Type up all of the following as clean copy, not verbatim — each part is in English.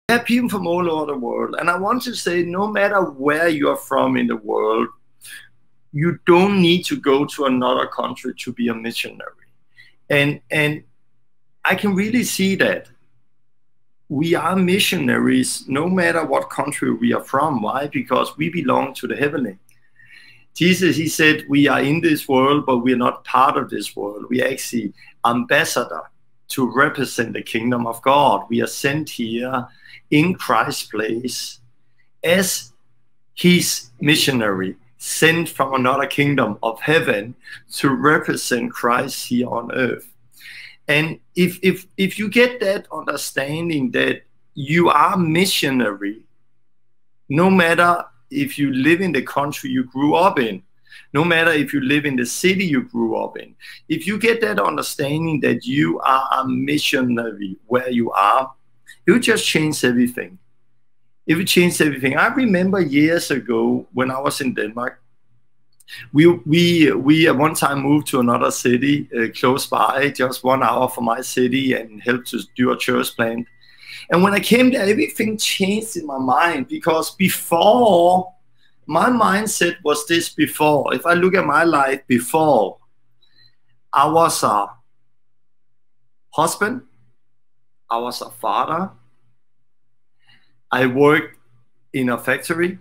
There are people from all over the world. And I want to say, no matter where you're from in the world, you don't need to go to another country to be a missionary. And I can really see that. We are missionaries no matter what country we are from. Why? Because we belong to the heavenly. Jesus, he said, we are in this world, but we are not part of this world. We are actually ambassador to represent the kingdom of God. We are sent here in Christ's place as his missionary, sent from another kingdom of heaven to represent Christ here on earth. And if you get that understanding that you are missionary, no matter if you live in the country you grew up in, no matter if you live in the city you grew up in, if you get that understanding that you are a missionary where you are, it will just change everything. It will change everything. I remember years ago when I was in Denmark, we at one time moved to another city close by, just 1 hour from my city, and helped to do a church plant. And when I came there, everything changed in my mind, because before, my mindset was this before. If I look at my life before, I was a husband, I was a father, I worked in a factory,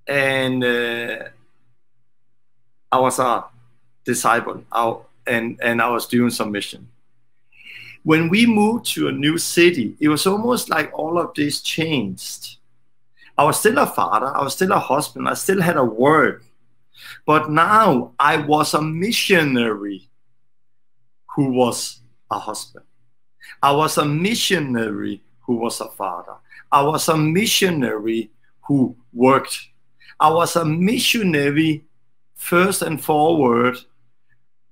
and I was a disciple, and I was doing some mission. When we moved to a new city, it was almost like all of this changed. I was still a father, I was still a husband, I still had a work. But now I was a missionary who was a husband. I was a missionary who was a father. I was a missionary who worked. I was a missionary first and forward.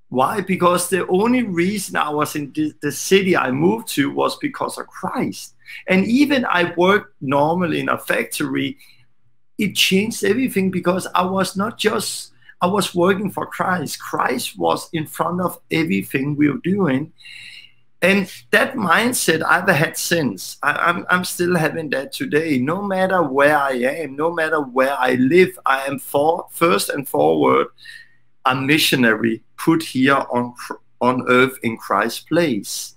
Why? Because the only reason I was in the city I moved to was because of Christ. And even I worked normally in a factory, it changed everything, because I was working for Christ. Christ was in front of everything we were doing. And that mindset I've had since. I'm still having that today. No matter where I am, no matter where I live, I am first and forward a missionary put here on earth in Christ's place.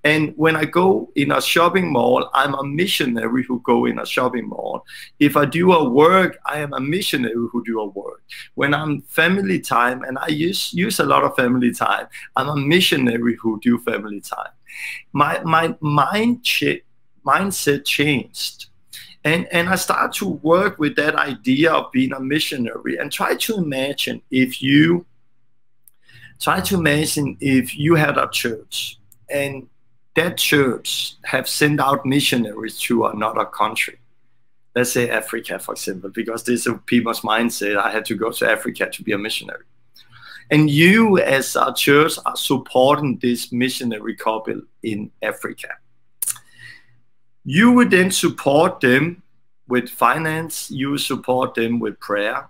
And when I go in a shopping mall, I'm a missionary who go in a shopping mall. If I do a work, I am a missionary who do a work. When I'm family time, and I use a lot of family time, I'm a missionary who do family time. My mindset changed. And I started to work with that idea of being a missionary, and try to imagine if you had a church, and that church have sent out missionaries to another country. Let's say Africa, for example, because this is people's mindset. I had to go to Africa to be a missionary. And you as a church are supporting this missionary couple in Africa. You would then support them with finance, you support them with prayer.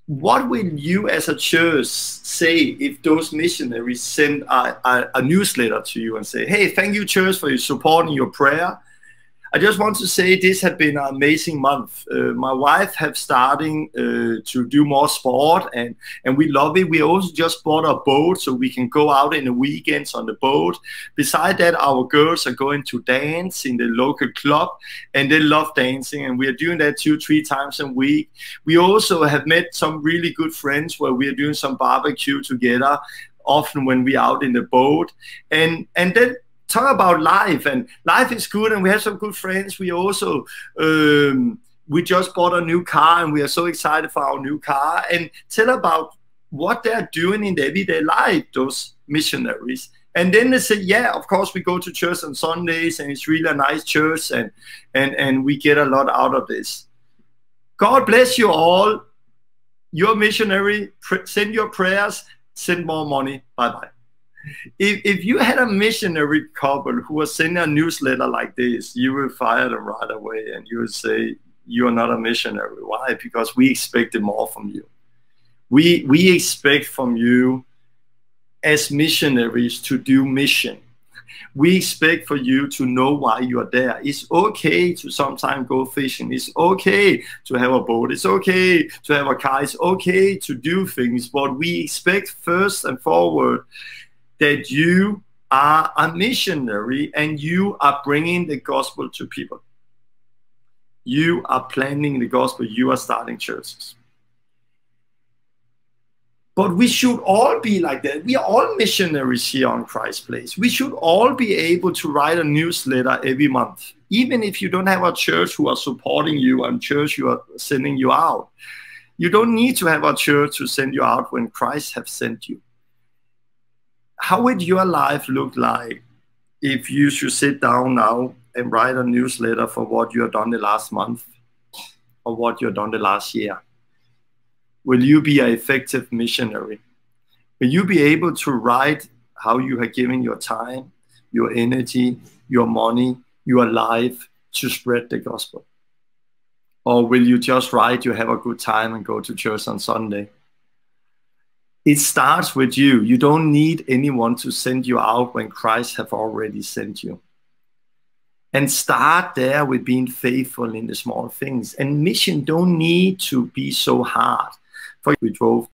What will you as a church say if those missionaries send a newsletter to you and say, hey, thank you, church, for your support and your prayer. I just want to say this has been an amazing month. My wife have starting to do more sport, and we love it. We also just bought a boat so we can go out in the weekends on the boat. Besides that, our girls are going to dance in the local club, and they love dancing, and we are doing that 2-3 times a week. We also have met some really good friends where we are doing some barbecue together, often when we are out in the boat. And then talk about life, and life is good, and we have some good friends. We also we just bought a new car, and we are so excited for our new car, and tell about what they're doing in their everyday life, those missionaries. And then they say, yeah, of course we go to church on Sundays, and it's really a nice church, and we get a lot out of this. God bless you all. You're a missionary. Send your prayers, send more money. Bye-bye. If you had a missionary couple who was sending a newsletter like this, you will fire them right away, and you would say, you are not a missionary. Why? Because we expected more from you. We expect from you as missionaries to do mission. We expect for you to know why you are there. It's okay to sometimes go fishing. It's okay to have a boat. It's okay to have a car. It's okay to do things. But we expect first and forward that you are a missionary and you are bringing the gospel to people. You are planting the gospel. You are starting churches. But we should all be like that. We are all missionaries here on Christ Place. We should all be able to write a newsletter every month. Even if you don't have a church who are supporting you and church who are sending you out. You don't need to have a church to send you out when Christ has sent you. How would your life look like if you should sit down now and write a newsletter for what you have done the last month or what you have done the last year? Will you be an effective missionary? Will you be able to write how you have given your time, your energy, your money, your life to spread the gospel? Or will you just write you have a good time and go to church on Sunday? It starts with you. You don't need anyone to send you out when Christ have already sent you. And start there with being faithful in the small things. And mission don't need to be so hard. For we drove